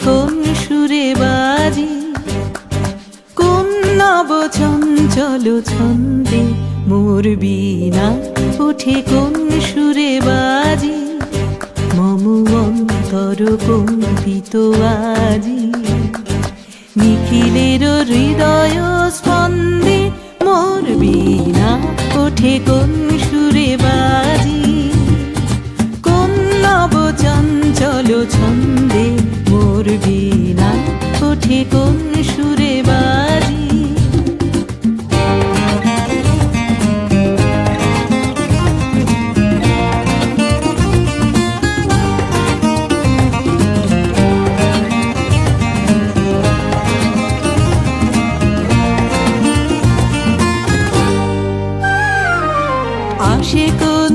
কোন সুরে বাজি, কোন নব চঞ্চল ছন্দে মোর বীণা ওঠে কোন সুরে বাজি। মম অন্তর কম্পিত আজি, নিখিলের হৃদয় স্পন্দে মোর বীণা ওঠে কোন সুরে বাজি। কোন নব চঞ্চল ছন্দে মোর বীণা ওঠে কোন সুরে বাজি। আসে কোন